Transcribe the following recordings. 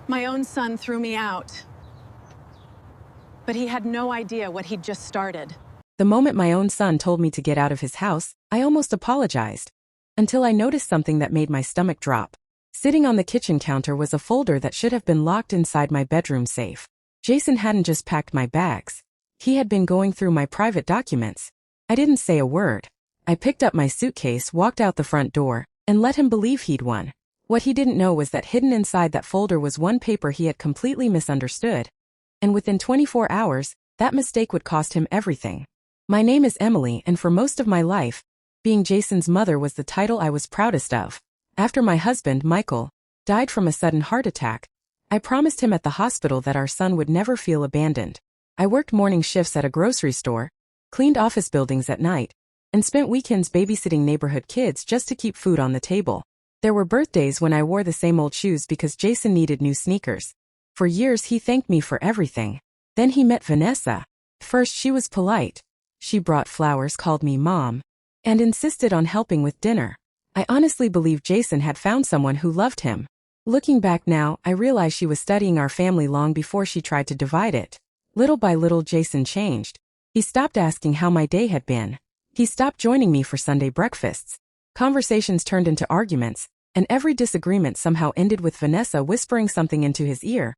My own son threw me out. But he had no idea what he'd just started. The moment my own son told me to get out of his house, I almost apologized. Until I noticed something that made my stomach drop. Sitting on the kitchen counter was a folder that should have been locked inside my bedroom safe. Jason hadn't just packed my bags. He had been going through my private documents. I didn't say a word. I picked up my suitcase, walked out the front door, and let him believe he'd won. What he didn't know was that hidden inside that folder was one paper he had completely misunderstood. And within 24 hours, that mistake would cost him everything. My name is Emily, and for most of my life, being Jason's mother was the title I was proudest of. After my husband, Michael, died from a sudden heart attack, I promised him at the hospital that our son would never feel abandoned. I worked morning shifts at a grocery store, cleaned office buildings at night, and spent weekends babysitting neighborhood kids just to keep food on the table. There were birthdays when I wore the same old shoes because Jason needed new sneakers. For years he thanked me for everything. Then he met Vanessa. First she was polite. She brought flowers, called me mom, and insisted on helping with dinner. I honestly believed Jason had found someone who loved him. Looking back now, I realize she was studying our family long before she tried to divide it. Little by little Jason changed. He stopped asking how my day had been. He stopped joining me for Sunday breakfasts. Conversations turned into arguments, and every disagreement somehow ended with Vanessa whispering something into his ear,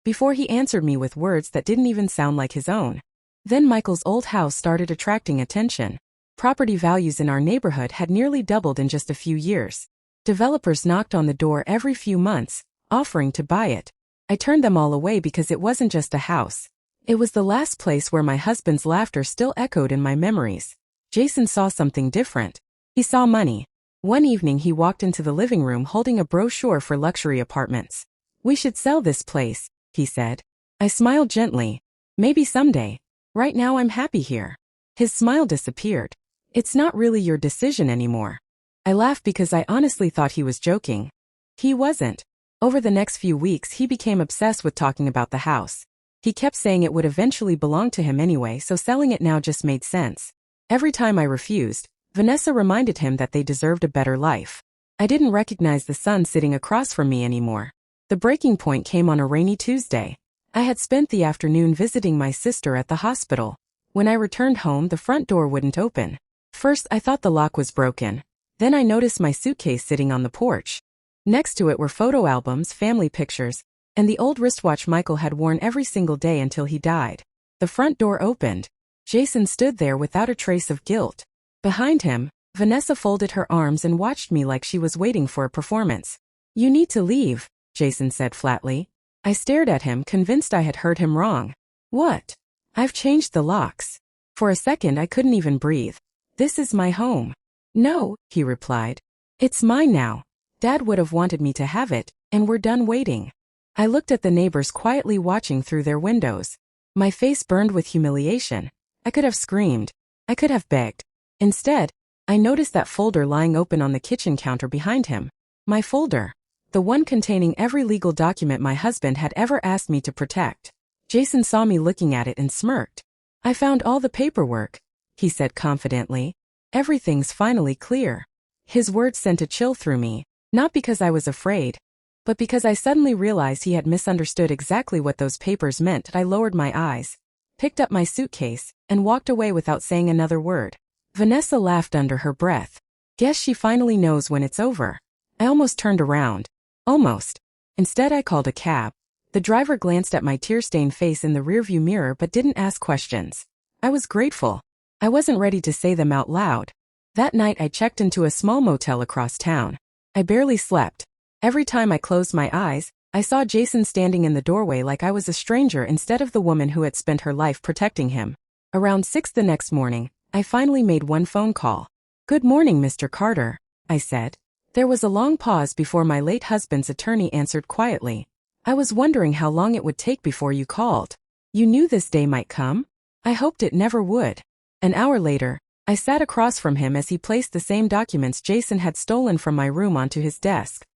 before he answered me with words that didn't even sound like his own. Then Michael's old house started attracting attention. Property values in our neighborhood had nearly doubled in just a few years. Developers knocked on the door every few months, offering to buy it. I turned them all away because it wasn't just a house. It was the last place where my husband's laughter still echoed in my memories. Jason saw something different. He saw money. One evening he walked into the living room holding a brochure for luxury apartments. "We should sell this place," he said. I smiled gently. "Maybe someday. Right now I'm happy here." His smile disappeared. "It's not really your decision anymore." I laughed because I honestly thought he was joking. He wasn't. Over the next few weeks he became obsessed with talking about the house. He kept saying it would eventually belong to him anyway, so selling it now just made sense. Every time I refused, Vanessa reminded him that they deserved a better life. I didn't recognize the son sitting across from me anymore. The breaking point came on a rainy Tuesday. I had spent the afternoon visiting my sister at the hospital. When I returned home, the front door wouldn't open. First, I thought the lock was broken. Then I noticed my suitcase sitting on the porch. Next to it were photo albums, family pictures, and the old wristwatch Michael had worn every single day until he died. The front door opened. Jason stood there without a trace of guilt. Behind him, Vanessa folded her arms and watched me like she was waiting for a performance. "You need to leave," Jason said flatly. I stared at him, convinced I had heard him wrong. "What?" "I've changed the locks." For a second I couldn't even breathe. "This is my home." "No," he replied. "It's mine now. Dad would have wanted me to have it, and we're done waiting." I looked at the neighbors quietly watching through their windows. My face burned with humiliation. I could have screamed. I could have begged. Instead, I noticed that folder lying open on the kitchen counter behind him. My folder. The one containing every legal document my husband had ever asked me to protect. Jason saw me looking at it and smirked. "I found all the paperwork," he said confidently. "Everything's finally clear." His words sent a chill through me, not because I was afraid, but because I suddenly realized he had misunderstood exactly what those papers meant. I lowered my eyes, picked up my suitcase, and walked away without saying another word. Vanessa laughed under her breath. "Guess she finally knows when it's over." I almost turned around. Almost. Instead I called a cab. The driver glanced at my tear-stained face in the rearview mirror but didn't ask questions. I was grateful. I wasn't ready to say them out loud. That night I checked into a small motel across town. I barely slept. Every time I closed my eyes, I saw Jason standing in the doorway like I was a stranger instead of the woman who had spent her life protecting him. Around 6 the next morning, I finally made one phone call. "Good morning, Mr. Carter," I said. There was a long pause before my late husband's attorney answered quietly. "I was wondering how long it would take before you called. You knew this day might come?" I hoped it never would. An hour later, I sat across from him as he placed the same documents Jason had stolen from my room onto his desk.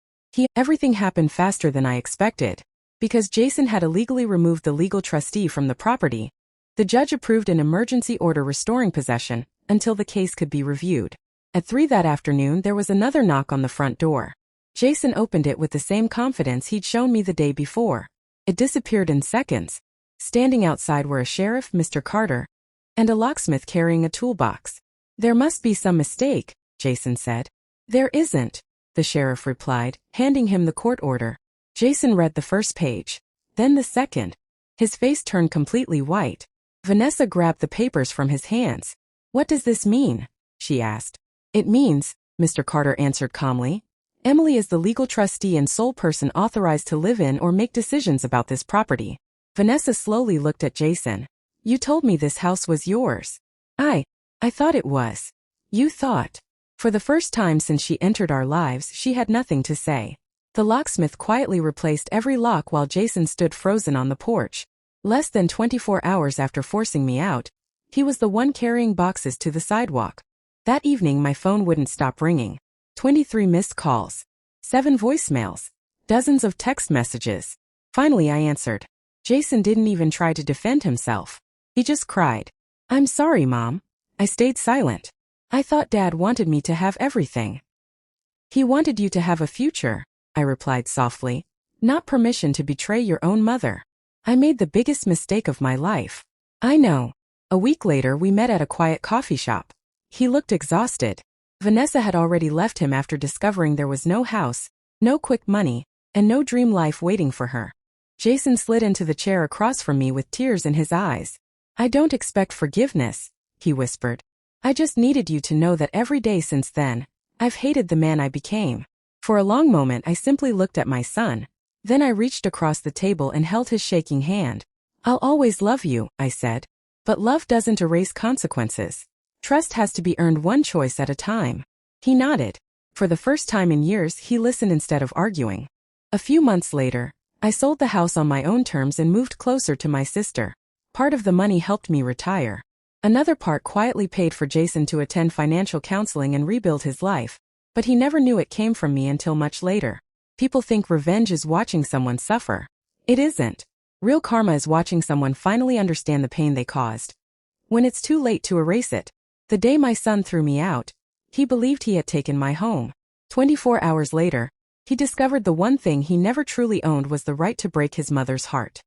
Everything happened faster than I expected. Because Jason had illegally removed the legal trustee from the property, the judge approved an emergency order restoring possession until the case could be reviewed. At 3 that afternoon there was another knock on the front door. Jason opened it with the same confidence he'd shown me the day before. It disappeared in seconds. Standing outside were a sheriff, Mr. Carter, and a locksmith carrying a toolbox. "There must be some mistake," Jason said. "There isn't," the sheriff replied, handing him the court order. Jason read the first page, then the second. His face turned completely white. Vanessa grabbed the papers from his hands. "What does this mean?" she asked. "It means," Mr. Carter answered calmly, "Emily is the legal trustee and sole person authorized to live in or make decisions about this property." Vanessa slowly looked at Jason. "You told me this house was yours." I thought it was." "You thought." For the first time since she entered our lives, she had nothing to say. The locksmith quietly replaced every lock while Jason stood frozen on the porch. Less than 24 hours after forcing me out, he was the one carrying boxes to the sidewalk. That evening my phone wouldn't stop ringing. 23 missed calls. 7 voicemails. Dozens of text messages. Finally I answered. Jason didn't even try to defend himself. He just cried. "I'm sorry, Mom." I stayed silent. "I thought Dad wanted me to have everything." "He wanted you to have a future," I replied softly. "Not permission to betray your own mother." I made the biggest mistake of my life. "I know." A week later we met at a quiet coffee shop. He looked exhausted. Vanessa had already left him after discovering there was no house, no quick money, and no dream life waiting for her. Jason slid into the chair across from me with tears in his eyes. "I don't expect forgiveness," he whispered. "I just needed you to know that every day since then, I've hated the man I became." For a long moment I simply looked at my son. Then I reached across the table and held his shaking hand. "I'll always love you," I said. "But love doesn't erase consequences. Trust has to be earned one choice at a time." He nodded. For the first time in years he listened instead of arguing. A few months later, I sold the house on my own terms and moved closer to my sister. Part of the money helped me retire. Another part quietly paid for Jason to attend financial counseling and rebuild his life, but he never knew it came from me until much later. People think revenge is watching someone suffer. It isn't. Real karma is watching someone finally understand the pain they caused, when it's too late to erase it. The day my son threw me out, he believed he had taken my home. 24 hours later, he discovered the one thing he never truly owned was the right to break his mother's heart.